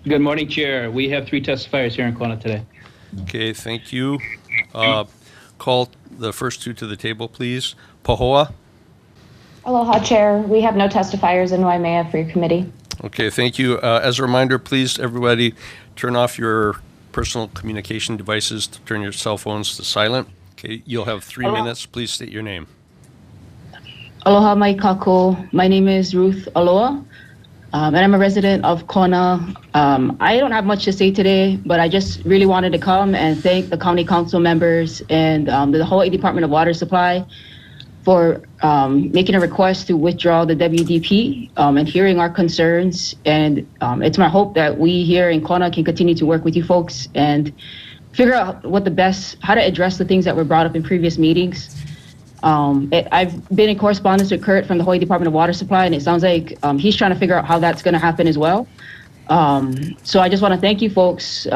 Good morning, Chair. We have 3 testifiers here in Kona today. Okay, thank you. Call the first 2 to the table, please. Pahoa. Aloha, Chair. We have no testifiers in Waimea for your committee. Okay, thank you. As a reminder, please, everybody, turn off your personal communication devices, turn your cell phones to silent. Okay, you'll have 3 minutes. Please state your name. Aloha, mai kako. My name is Ruth Aloha, and I'm a resident of Kona. I don't have much to say today, but I just really wanted to come and thank the county council members and the Hawaii Department of Water Supply for making a request to withdraw the WDP and hearing our concerns. And it's my hope that we here in Kona can continue to work with you folks and figure out how to address the things that were brought up in previous meetings. I've been in correspondence with Kurt from the Hawaii Department of Water Supply, and it sounds like he's trying to figure out how that's going to happen as well. So I just want to thank you folks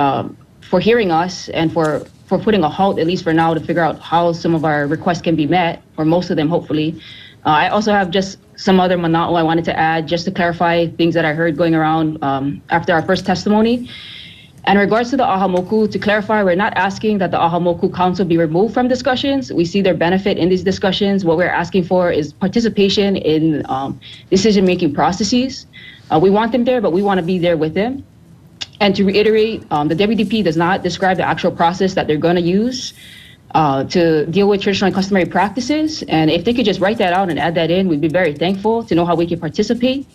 for hearing us and for putting a halt, at least for now, to figure out how some of our requests can be met, or most of them, hopefully. I also have just some other mana'o I wanted to add, just to clarify things that I heard going around after our first testimony. And in regards to the Ahamoku, to clarify, we're not asking that the Ahamoku Council be removed from discussions. We see their benefit in these discussions. What we're asking for is participation in decision-making processes. We want them there, but we want to be there with them. And to reiterate, the WDP does not describe the actual process that they're going to use to deal with traditional and customary practices. And if they could just write that out and add that in, we'd be very thankful to know how we can participate.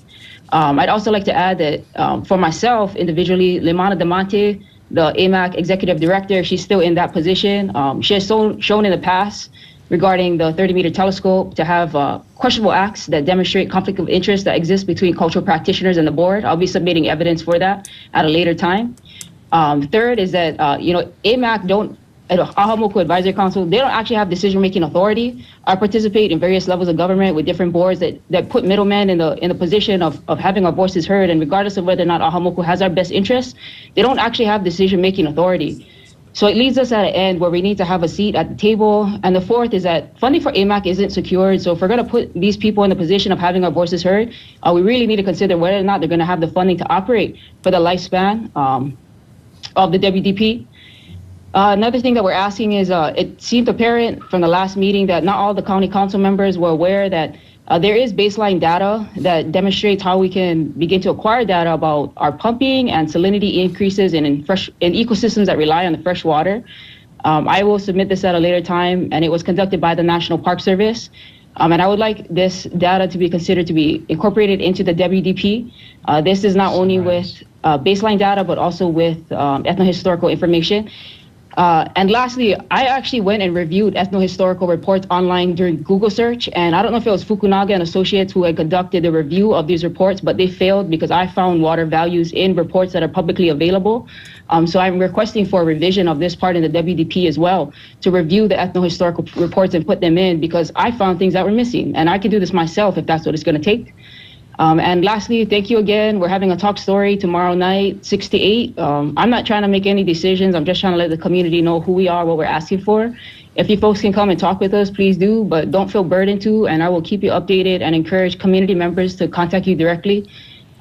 I'd also like to add that for myself, individually, Limana Damante, the AMAC Executive Director, she's still in that position. She has shown in the past regarding the 30-meter telescope to have questionable acts that demonstrate conflict of interest that exists between cultural practitioners and the board. I'll be submitting evidence for that at a later time. Third is that, AMAC Ahamoku Advisory Council, they don't actually have decision-making authority. I participate in various levels of government with different boards that put middlemen in the position of having our voices heard, and regardless of whether or not Ahamoku has our best interests, they don't actually have decision-making authority. So it leads us at an end where we need to have a seat at the table. And the fourth is that funding for AMAC isn't secured. So if we're going to put these people in the position of having our voices heard, we really need to consider whether or not they're going to have the funding to operate for the lifespan of the WDP. Another thing that we're asking is, it seemed apparent from the last meeting that not all the county council members were aware that there is baseline data that demonstrates how we can begin to acquire data about our pumping and salinity increases in ecosystems that rely on the fresh water. I will submit this at a later time, and it was conducted by the National Park Service. And I would like this data to be considered to be incorporated into the WDP. This is not only with baseline data, but also with ethnohistorical information. And lastly, I actually went and reviewed ethnohistorical reports online during Google search, and I don't know if it was Fukunaga and Associates who had conducted the review of these reports, but they failed because I found water values in reports that are publicly available. So I'm requesting for a revision of this part in the WDP as well, to review the ethnohistorical reports and put them in, because I found things that were missing, and I can do this myself if that's what it's going to take. And lastly, thank you again. We're having a talk story tomorrow night, 6 to 8. I'm not trying to make any decisions. I'm just trying to let the community know who we are, what we're asking for. If you folks can come and talk with us, please do, but don't feel burdened to, and I will keep you updated and encourage community members to contact you directly.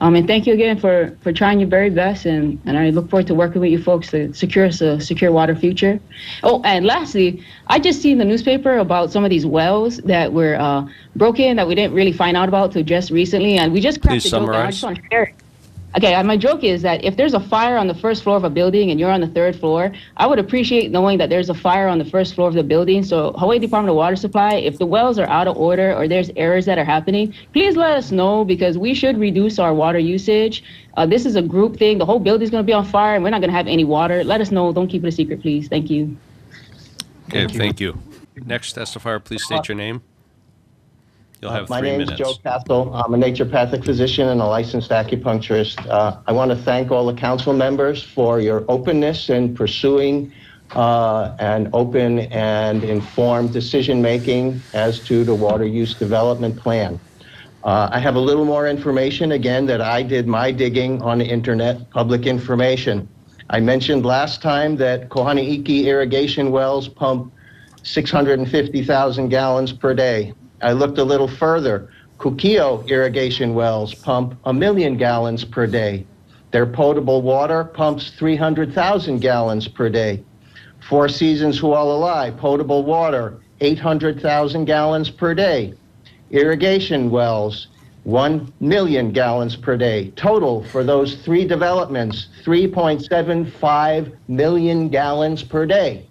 And thank you again for trying your very best, and I look forward to working with you folks to secure us a secure water future. Oh, and lastly, I just seen the newspaper about some of these wells that were broken that we didn't really find out about till just recently, and we just cracked the joke, and I just want to share it. Okay, and my joke is that if there's a fire on the first floor of a building and you're on the third floor, I would appreciate knowing that there's a fire on the first floor of the building. So Hawaii Department of Water Supply, if the wells are out of order or there's errors that are happening, please let us know, because we should reduce our water usage. This is a group thing. The whole building's going to be on fire and we're not going to have any water. Let us know. Don't keep it a secret, please. Thank you. Okay, thank you. Next testifier, please state your name. You'll have 3 minutes. My name is Joe Castle. I'm a naturopathic physician and a licensed acupuncturist. I want to thank all the council members for your openness in pursuing an open and informed decision-making as to the water use development plan. I have a little more information, again, that I did my digging on the internet, public information. I mentioned last time that Kohaneiki irrigation wells pump 650,000 gallons per day. I looked a little further. Kukio irrigation wells pump 1 million gallons per day. Their potable water pumps 300,000 gallons per day. Four Seasons Hualalai, potable water, 800,000 gallons per day. Irrigation wells, 1 million gallons per day. Total for those three developments, 3.75 million gallons per day.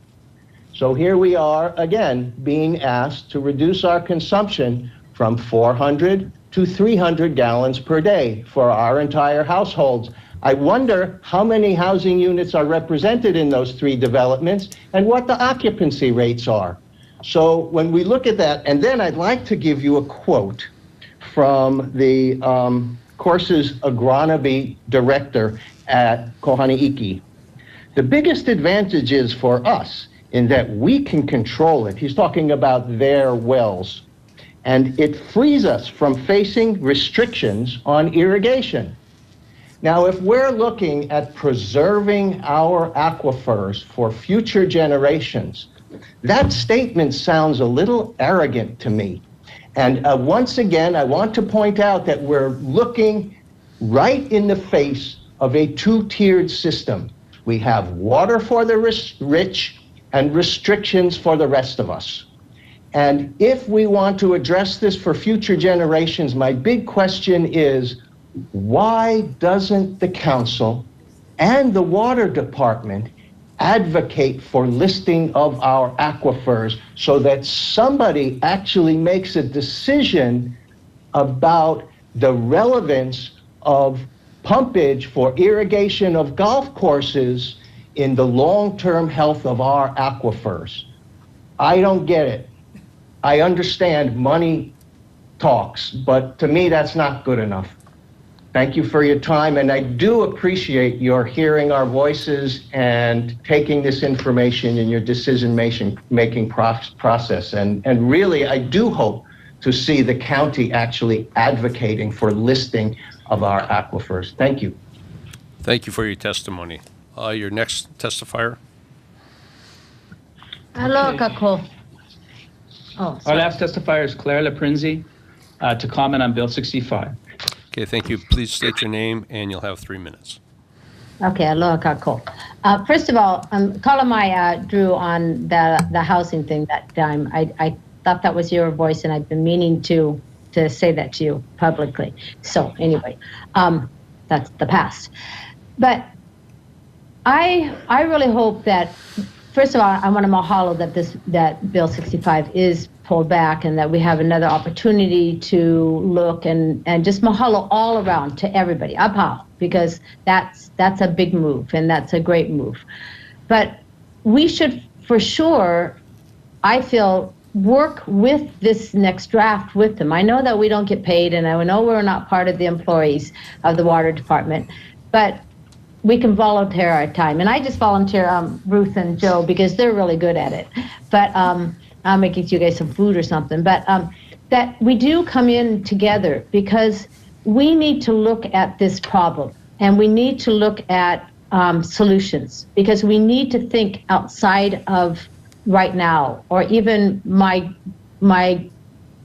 So here we are again being asked to reduce our consumption from 400 to 300 gallons per day for our entire households. I wonder how many housing units are represented in those three developments and what the occupancy rates are. So when we look at that, and then I'd like to give you a quote from the course's agronomy director at Kohani'iki. The biggest advantage is for us in that we can control it. He's talking about their wells. And it frees us from facing restrictions on irrigation. Now, if we're looking at preserving our aquifers for future generations, that statement sounds a little arrogant to me. And once again, I want to point out that we're looking right in the face of a two-tiered system. We have water for the rich and restrictions for the rest of us. And if we want to address this for future generations, my big question is, why doesn't the council and the water department advocate for listing of our aquifers so that somebody actually makes a decision about the relevance of pumpage for irrigation of golf courses in the long-term health of our aquifers? I don't get it. I understand money talks, but to me that's not good enough. Thank you for your time, and I do appreciate your hearing our voices and taking this information in your decision-making process. And really, I do hope to see the county actually advocating for listing of our aquifers. Thank you. Thank you for your testimony. Your next testifier. Hello, Kako. Our last testifier is Claire Laprinzi to comment on Bill 65. Okay, thank you. Please state your name, and you'll have 3 minutes. Okay, aloha kako. First of all, Kalamai drew on the housing thing that time. I thought that was your voice, and I've been meaning to say that to you publicly. So anyway, that's the past. But I really hope that, first of all, I want to mahalo that Bill 65 is pulled back and that we have another opportunity to look and just mahalo all around to everybody, apau, because that's a big move and that's a great move. But we should for sure, I feel, work with this next draft with them. I know that we don't get paid and I know we're not part of the employees of the water department, but we can volunteer our time. And I just volunteer Ruth and Joe because they're really good at it. But I'll make you guys some food or something. But that we do come in together because we need to look at this problem and we need to look at solutions because we need to think outside of right now or even my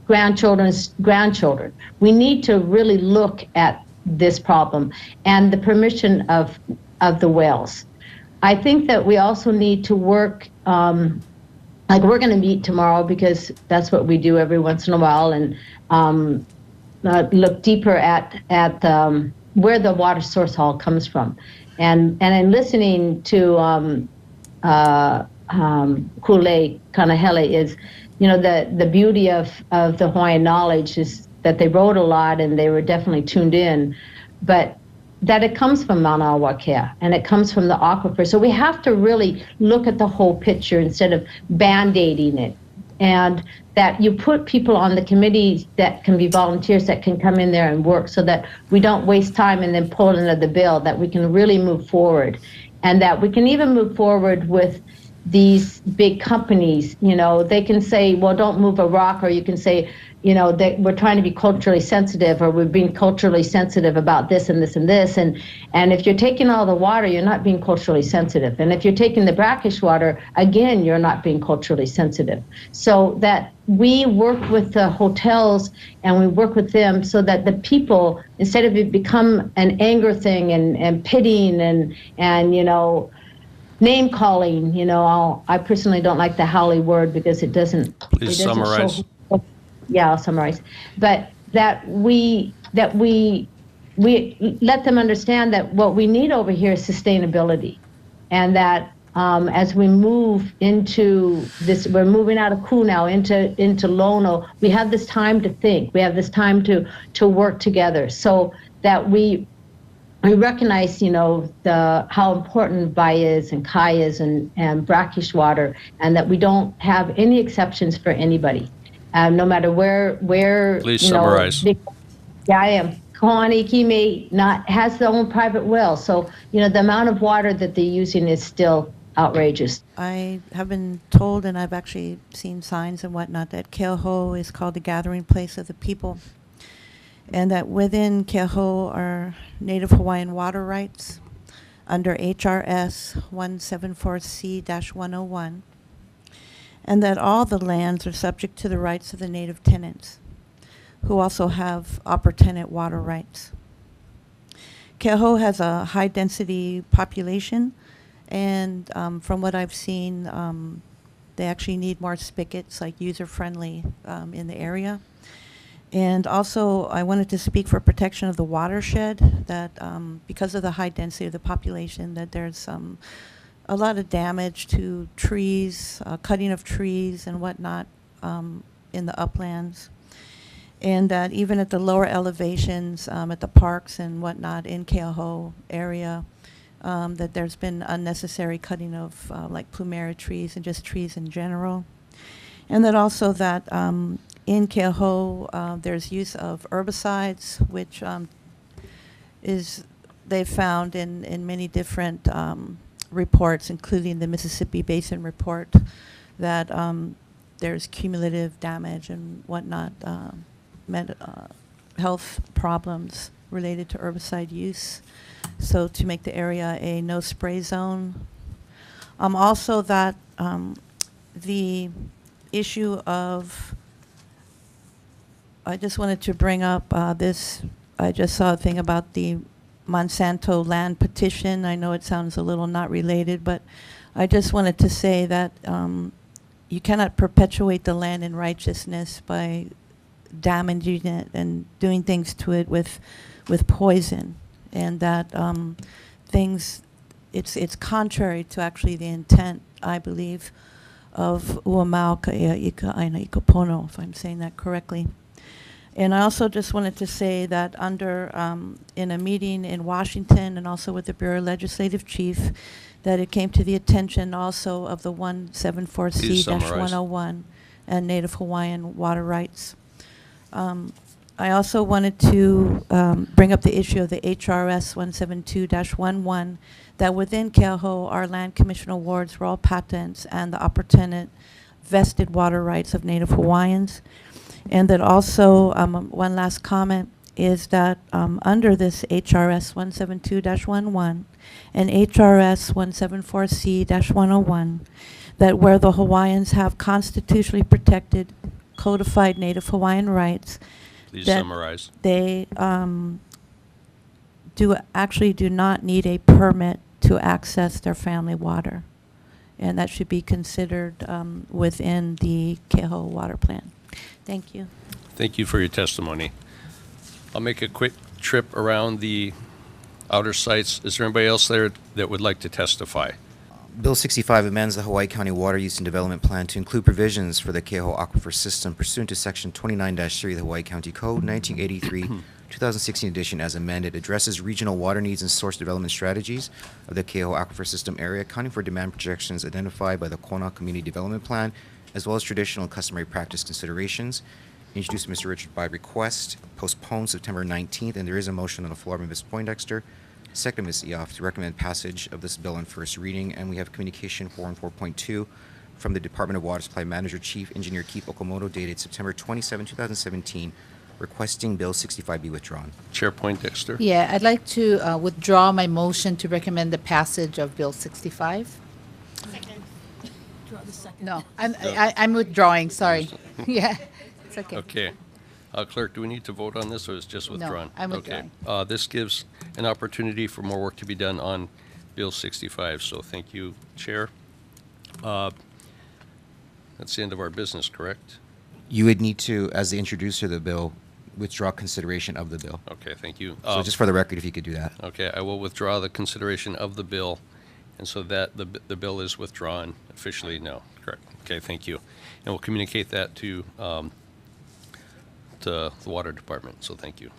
grandchildren's grandchildren. We need to really look at this problem and the permission of the whales. I think that we also need to work, like we're going to meet tomorrow because that's what we do every once in a while, and look deeper at where the water source all comes from. And in listening to Kule Kanahele is, the beauty of the Hawaiian knowledge is that they wrote a lot and they were definitely tuned in, but that it comes from Mauna Wakea and it comes from the aquifer. So we have to really look at the whole picture instead of band-aiding it. And that you put people on the committees that can be volunteers that can come in there and work so that we don't waste time and then pull another bill, that we can really move forward. And that we can even move forward with these big companies, they can say, well, don't move a rock, or you can say, that we're trying to be culturally sensitive, or we're being culturally sensitive about this and this and this. And if you're taking all the water, you're not being culturally sensitive. And if you're taking the brackish water, again, you're not being culturally sensitive. So that we work with the hotels and we work with them so that the people, instead of it become an anger thing and pitying and name calling, I personally don't like the Howley word because it doesn't. Please summarize. Yeah, I'll summarize. But that we let them understand that what we need over here is sustainability, and that as we move into this, we're moving out of Kū now into Lono. We have this time to think. We have this time to work together, so that we recognize, how important Bai is and Kai is and brackish water, and that we don't have any exceptions for anybody. No matter where. Please summarize. Yeah, I am. Koani Kime has their own private well. So, the amount of water that they're using is still outrageous. I have been told, and I've actually seen signs and whatnot, that Keauhou is called the gathering place of the people. And that within Keauhou are Native Hawaiian water rights under HRS 174C-101. And that all the lands are subject to the rights of the native tenants, who also have upper tenant water rights. Keauhou has a high-density population, and from what I've seen, they actually need more spigots, like user-friendly, in the area. And also, I wanted to speak for protection of the watershed, that because of the high density of the population, that there's a lot of damage to trees, cutting of trees and whatnot in the uplands. And that even at the lower elevations, at the parks and whatnot in Keauhou area, that there's been unnecessary cutting of like plumeria trees and just trees in general. And that also that in Keauhou, there's use of herbicides, which they've found in many different reports, including the Mississippi Basin report, that there's cumulative damage and whatnot, health problems related to herbicide use. So to make the area a no spray zone. Also that the issue of, I just wanted to bring up this, I just saw a thing about the Monsanto land petition. I know it sounds a little not related, but I just wanted to say that you cannot perpetuate the land in righteousness by damaging it and doing things to it with poison, and that it's contrary to actually the intent, I believe, of Uamau Ka'ea Ika Aina Ika Pono, if I'm saying that correctly. And I also just wanted to say that in a meeting in Washington and also with the Bureau Legislative Chief, that it came to the attention also of the 174C-101 and Native Hawaiian water rights. I also wanted to bring up the issue of the HRS 172-11, that within Keauhou, our land commission awards were all patents and the upper tenant vested water rights of Native Hawaiians. And that also, one last comment, is that under this HRS 172-11 and HRS 174C-101, that where the Hawaiians have constitutionally protected codified Native Hawaiian rights, Please that summarize. they do not need a permit to access their family water. And that should be considered within the Keauhou water plan. Thank you. Thank you for your testimony. I'll make a quick trip around the outer sites. Is there anybody else there that would like to testify? Bill 65 amends the Hawaii County Water Use and Development Plan to include provisions for the Keauhou Aquifer system pursuant to Section 29-3 of the Hawaii County Code, 1983, 2016 edition as amended, addresses regional water needs and source development strategies of the Keauhou Aquifer system area, accounting for demand projections identified by the Kona Community Development Plan, as well as traditional and customary practice considerations. Introduced Mr. Richard by request, postponed September 19th, and there is a motion on the floor by Ms. Poindexter, second Ms. Eoff, to recommend passage of this bill on first reading. And we have Communication 414.2 from the Department of Water Supply Manager Chief Engineer Keith Okamoto dated September 27, 2017, requesting Bill 65 be withdrawn. Chair Poindexter. Yeah, I'd like to withdraw my motion to recommend the passage of Bill 65. No, I'm withdrawing, sorry. Yeah, it's okay. Okay. Clerk, do we need to vote on this, or is it just withdrawn? I'm withdrawing. Okay. This gives an opportunity for more work to be done on Bill 65, so thank you, Chair. That's the end of our business, correct? You would need to, as the introducer of the bill, withdraw consideration of the bill. Okay, thank you. So just for the record, if you could do that. Okay, I will withdraw the consideration of the bill, and so that the bill is withdrawn officially. No, correct. Okay, thank you. And we'll communicate that to the Water Department, so thank you.